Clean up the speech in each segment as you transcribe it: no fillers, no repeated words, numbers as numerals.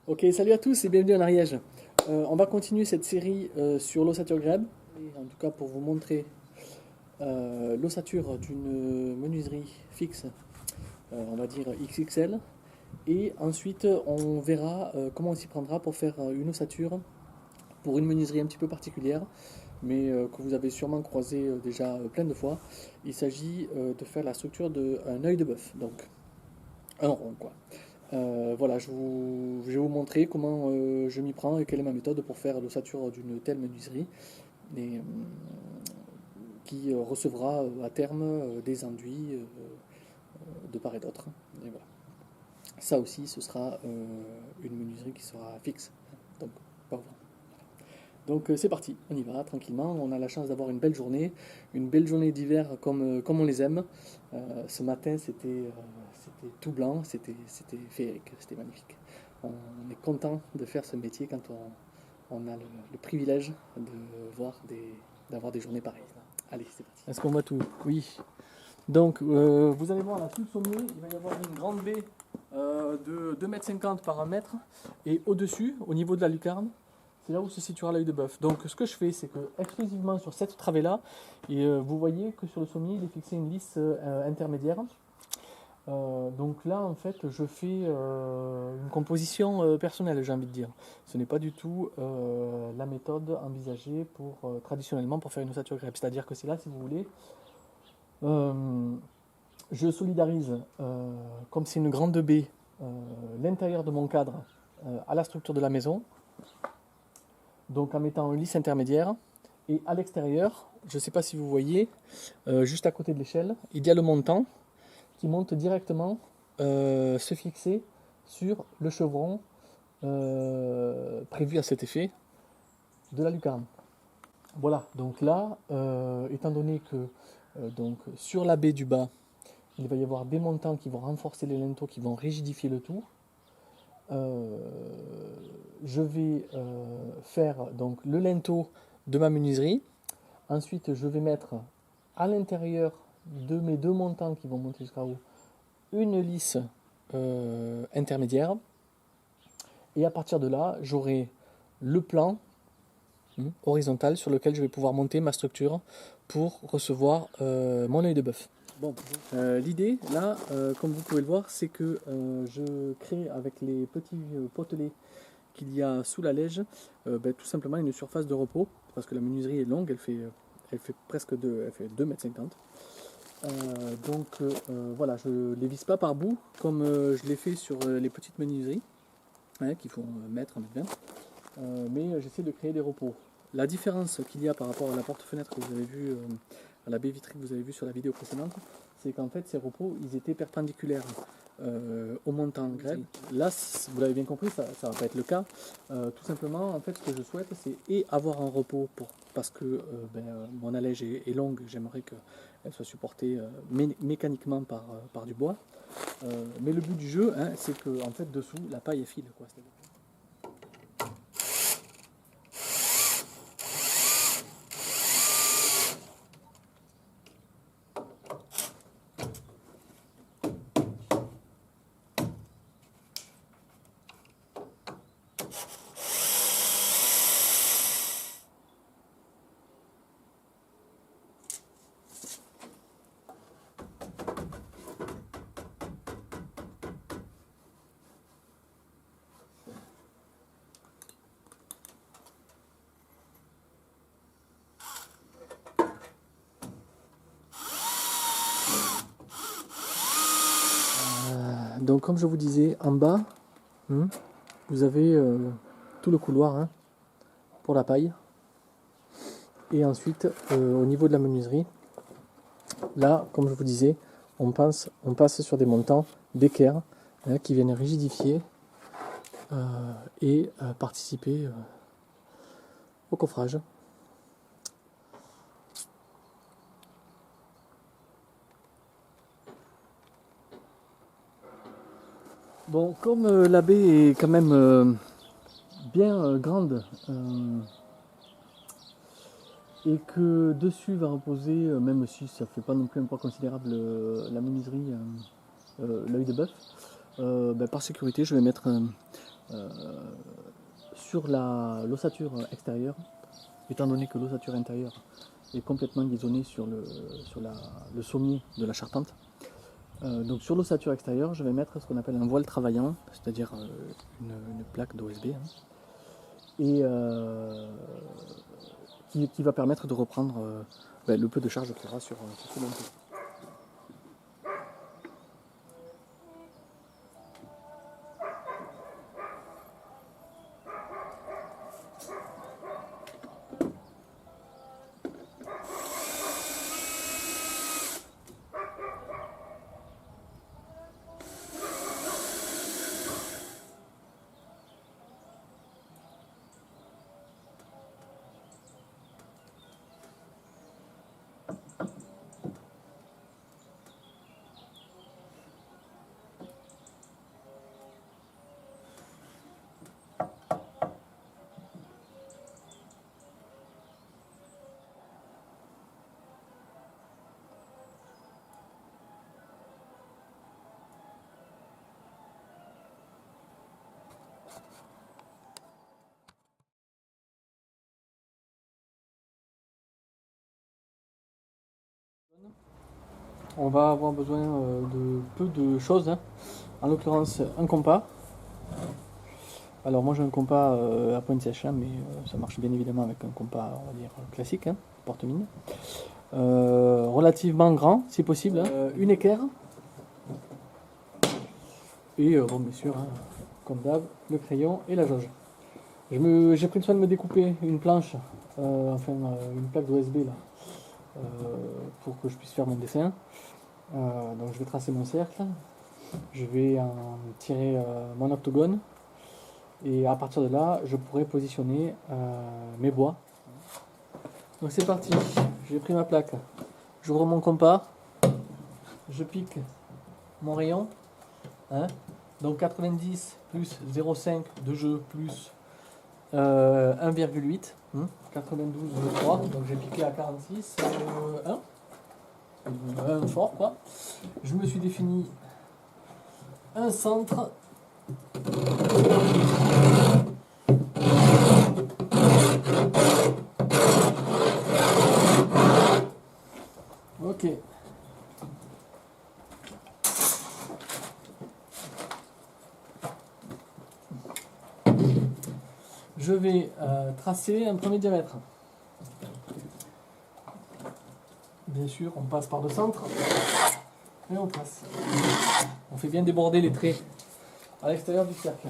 Ok, salut à tous et bienvenue en Ariège. On va continuer cette série sur l'ossature grèbe, en tout cas pour vous montrer l'ossature d'une menuiserie fixe, on va dire XXL, et ensuite on verra comment on s'y prendra pour faire une ossature pour une menuiserie un petit peu particulière, mais que vous avez sûrement croisé déjà plein de fois. Il s'agit de faire la structure d'un œil de bœuf, donc un rond quoi. Voilà, je vais vous montrer comment je m'y prends et quelle est ma méthode pour faire l'ossature d'une telle menuiserie et, qui recevra à terme des enduits de part et d'autre. Et voilà. Ça aussi, ce sera une menuiserie qui sera fixe. Donc, pas ouvert. Donc c'est parti, on y va tranquillement. On a la chance d'avoir une belle journée d'hiver comme on les aime. Ce matin, c'était tout blanc, c'était féerique, c'était magnifique. On est content de faire ce métier quand on a le privilège d'avoir des journées pareilles. Allez, c'est parti. Est-ce qu'on voit tout? Oui. Donc, vous allez voir là, tout le sommet, il va y avoir une grande baie de 2,50 m par 1 m. Et au-dessus, au niveau de la lucarne, c'est là où se situera l'œil de bœuf. Donc ce que je fais, c'est que exclusivement sur cette travée-là, et vous voyez que sur le sommier, il est fixé une lisse intermédiaire. Donc là, en fait, je fais une composition personnelle, j'ai envie de dire. Ce n'est pas du tout la méthode envisagée traditionnellement pour faire une ossature grèbe. C'est-à-dire que c'est là, si vous voulez, je solidarise, comme c'est une grande baie, l'intérieur de mon cadre à la structure de la maison. Donc en mettant une lisse intermédiaire. Et à l'extérieur, je ne sais pas si vous voyez, juste à côté de l'échelle, il y a le montant qui monte directement se fixer sur le chevron prévu à cet effet de la lucarne. Voilà, donc là, étant donné que donc, sur la baie du bas, il va y avoir des montants qui vont renforcer les linteaux, qui vont rigidifier le tout. Je vais faire donc le linteau de ma menuiserie. Ensuite, je vais mettre à l'intérieur de mes deux montants qui vont monter jusqu'à haut une lisse intermédiaire. Et à partir de là, j'aurai le plan horizontal sur lequel je vais pouvoir monter ma structure pour recevoir mon œil de bœuf. Bon, l'idée, là, comme vous pouvez le voir, c'est que je crée avec les petits potelets qu'il y a sous la lège, tout simplement une surface de repos, parce que la menuiserie est longue, elle fait presque elle fait 2,50 m. Voilà, je ne les visse pas par bout, comme je l'ai fait sur les petites menuiseries, qui font 1 m, 1 m 20, mais j'essaie de créer des repos. La différence qu'il y a par rapport à la porte-fenêtre que vous avez vue, à la baie vitrée que vous avez vue sur la vidéo précédente, c'est qu'en fait ces repos, ils étaient perpendiculaires au montant grève. Là, vous l'avez bien compris, ça ne va pas être le cas. Tout simplement, en fait, ce que je souhaite, c'est avoir un repos parce que mon allège est longue, j'aimerais qu'elle soit supportée mécaniquement par du bois. Mais le but du jeu, c'est que en fait, dessous, la paille est fine, quoi. Donc comme je vous disais, en bas, vous avez tout le couloir pour la paille. Et ensuite, au niveau de la menuiserie, là, comme je vous disais, on passe sur des montants d'équerre qui viennent rigidifier et participer au coffrage. Bon, comme la baie est quand même bien grande et que dessus va reposer, même si ça ne fait pas non plus un poids considérable, la menuiserie, l'œil de bœuf, par sécurité, je vais mettre sur l'ossature extérieure, étant donné que l'ossature intérieure est complètement grisonnée sur le sommier de la charpente. Donc sur l'ossature extérieure, je vais mettre ce qu'on appelle un voile travaillant, c'est-à-dire une plaque d'OSB, hein, et qui va permettre de reprendre le peu de charge qu'il y aura sur ce manteau. On va avoir besoin de peu de choses, hein. En l'occurrence un compas. Alors moi j'ai un compas à pointe sèche, hein, mais ça marche bien évidemment avec un compas, on va dire, classique, hein, porte-mine. Relativement grand si possible, hein. Une équerre. Et bon bien sûr, hein, comme d'hab, le crayon et la jauge. J'ai pris le soin de me découper une planche, une plaque d'OSB là, pour que je puisse faire mon dessin. Donc je vais tracer mon cercle, je vais en tirer mon octogone, et à partir de là je pourrai positionner mes bois. Donc c'est parti, j'ai pris ma plaque, j'ouvre mon compas, je pique mon rayon, hein, donc 90 plus 0,5 de jeu plus 1,8, 92,3, donc j'ai piqué à 46, 1 fort quoi. Je me suis défini un centre. Ok. Je vais tracer un premier diamètre. Bien sûr, on passe par le centre et on trace. On fait bien déborder les traits à l'extérieur du cercle.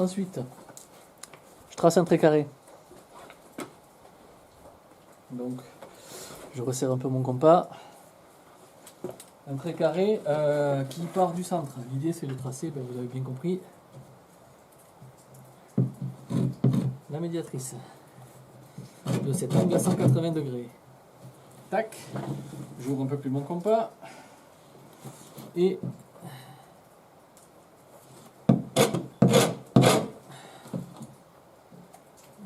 Ensuite, je trace un trait carré. Donc, je resserre un peu mon compas. Un trait carré qui part du centre. L'idée, c'est de tracer, vous avez bien compris, la médiatrice de cet angle à 180 degrés. Tac, j'ouvre un peu plus mon compas et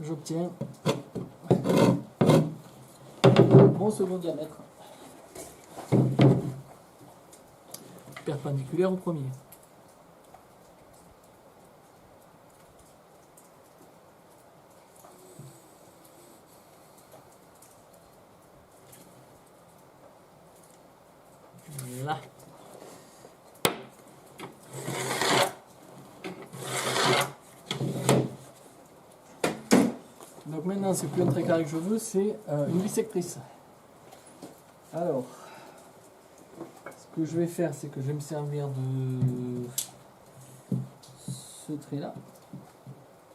j'obtiens mon second diamètre perpendiculaire au premier. Là. Donc maintenant, c'est plus un trait carré que je veux, c'est une bissectrice. Alors, ce que je vais faire, c'est que je vais me servir de ce trait-là.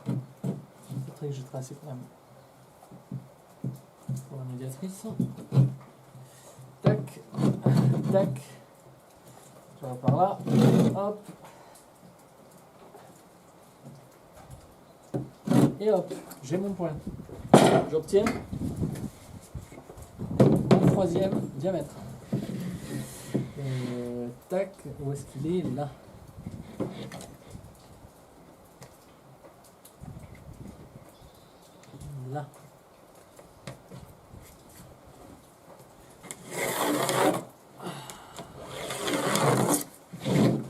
Ce trait que j'ai tracé quand même pour la médiatrice. Tac, tac. Ça va par là. Hop. Et hop, j'ai mon point. J'obtiens mon troisième diamètre. Tac, où est-ce qu'il est? Là. Là.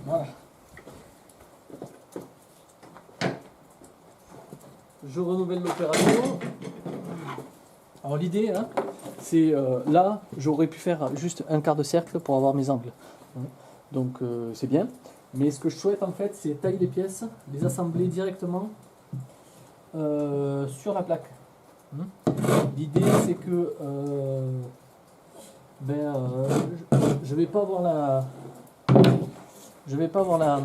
Voilà. je renouvelle l'opération. Alors l'idée, hein, c'est là, j'aurais pu faire juste un quart de cercle pour avoir mes angles. Donc c'est bien. Mais ce que je souhaite en fait, c'est tailler les pièces, les assembler directement sur la plaque. L'idée, c'est que je vais pas avoir la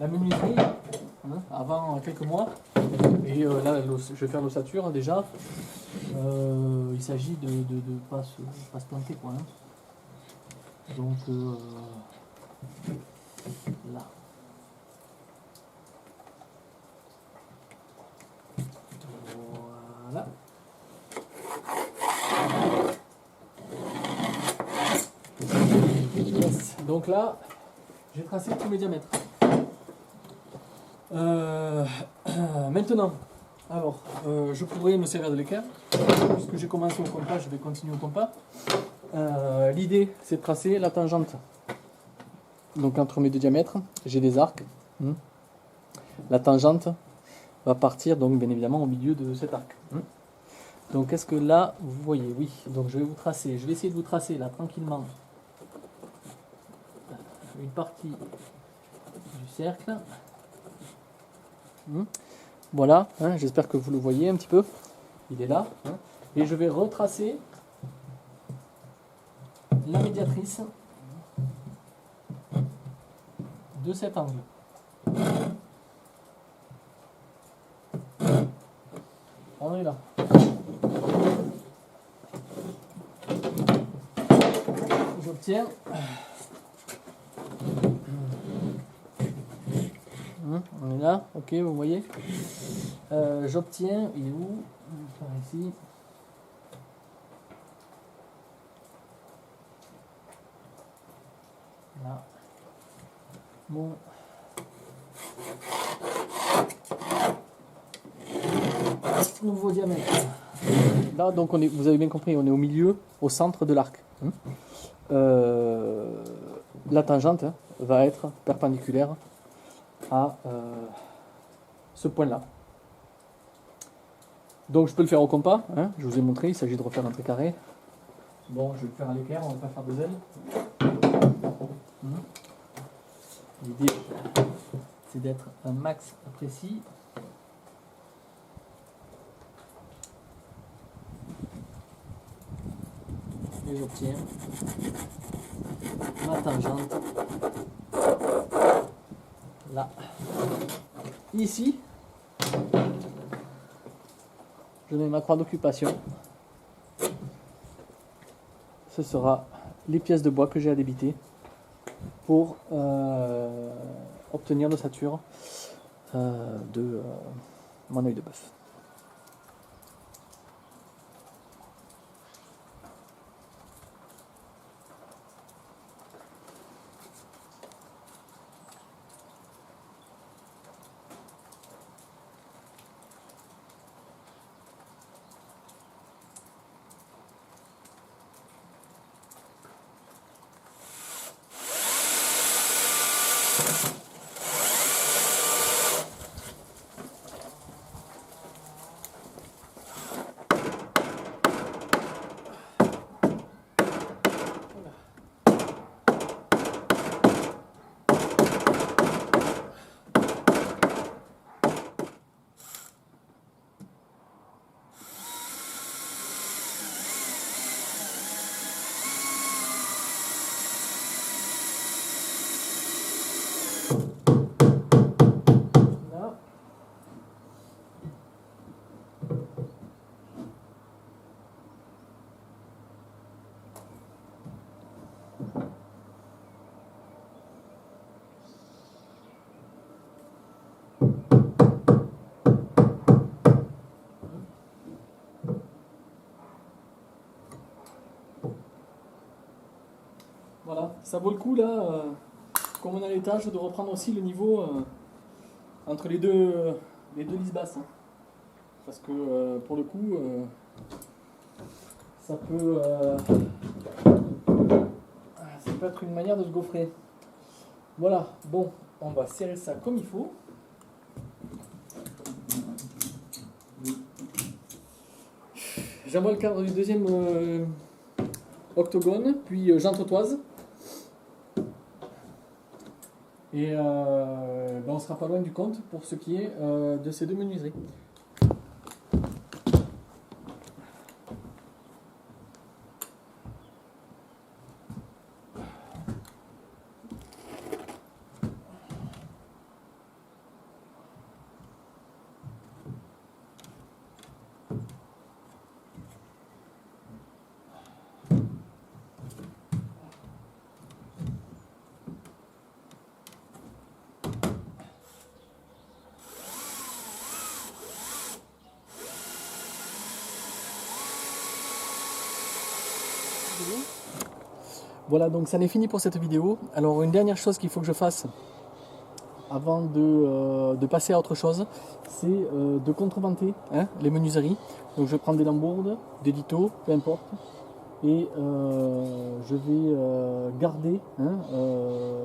menuiserie avant quelques mois. Et là, je vais faire l'ossature déjà. Il s'agit de pas se planter quoi. Donc là. Voilà. Yes. Donc là, j'ai tracé tous mes diamètres. Maintenant, alors, je pourrais me servir de l'équerre. Puisque j'ai commencé au compas, je vais continuer au compas. L'idée, c'est de tracer la tangente. Donc entre mes deux diamètres, j'ai des arcs. La tangente va partir donc bien évidemment au milieu de cet arc. Donc est-ce que là, vous voyez? Oui. Donc je vais essayer de vous tracer là tranquillement une partie du cercle. Voilà, j'espère que vous le voyez un petit peu. Il est là. Et je vais retracer la médiatrice de cet angle. On est là. J'obtiens on est là, ok, vous voyez. J'obtiens, il est où? Par ici. Là. Mon nouveau diamètre. Là, donc vous avez bien compris, on est au milieu, au centre de l'arc. La tangente va être perpendiculaire à ce point-là. Donc je peux le faire au compas, je vous ai montré, il s'agit de refaire un trait carré. Bon, je vais le faire à l'équerre, on va pas faire de ailes. L'idée, c'est d'être un max précis. Et j'obtiens ma tangente là. Ici, je mets ma croix d'occupation. Ce sera les pièces de bois que j'ai à débiter pour obtenir l'ossature de mon œil de bœuf. Voilà, ça vaut le coup là, comme on a l'étage, de reprendre aussi le niveau entre les deux lisses basses. Parce que pour le coup, ça peut être une manière de se gaufrer. Voilà, bon, on va serrer ça comme il faut. J'envoie le cadre du deuxième octogone, puis j'entretoise. Et on sera pas loin du compte pour ce qui est de ces deux menuiseries. Voilà, donc ça en est fini pour cette vidéo. Alors une dernière chose qu'il faut que je fasse avant de passer à autre chose, c'est de contreventer les menuiseries. Donc je vais prendre des lambourdes, des litos, peu importe, et je vais garder,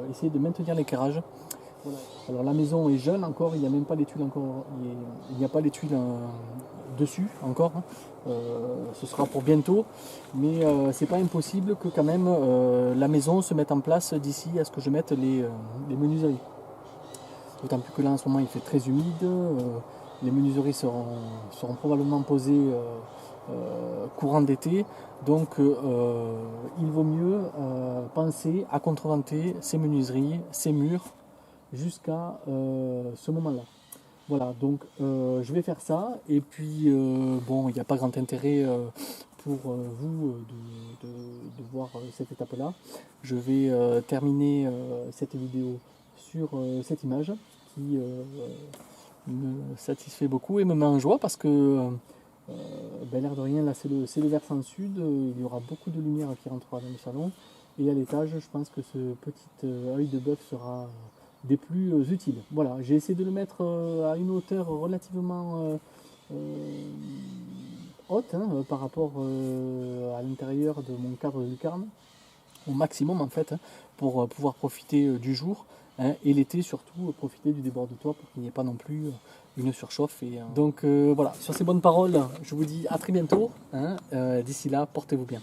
essayer de maintenir l'éclairage. Voilà. Alors la maison est jeune encore, il n'y a même pas les tuiles encore, il n'y a pas les tuiles dessus encore. Ce sera pour bientôt, mais c'est pas impossible que quand même la maison se mette en place d'ici à ce que je mette les menuiseries. D'autant plus que là en ce moment il fait très humide, les menuiseries seront probablement posées courant d'été, donc il vaut mieux penser à contreventer ces menuiseries, ces murs, jusqu'à ce moment-là. Voilà, donc je vais faire ça, et puis bon, il n'y a pas grand intérêt pour vous de voir cette étape-là. Je vais terminer cette vidéo sur cette image qui me satisfait beaucoup et me met en joie parce que l'air de rien, là c'est le versant sud, il y aura beaucoup de lumière qui rentrera dans le salon, et à l'étage, je pense que ce petit œil de bœuf sera des plus utiles. Voilà, j'ai essayé de le mettre à une hauteur relativement haute par rapport à l'intérieur de mon cadre de lucarne, au maximum en fait, pour pouvoir profiter du jour, et l'été surtout profiter du débord de toit pour qu'il n'y ait pas non plus une surchauffe. Donc voilà, sur ces bonnes paroles, je vous dis à très bientôt. D'ici là, portez-vous bien.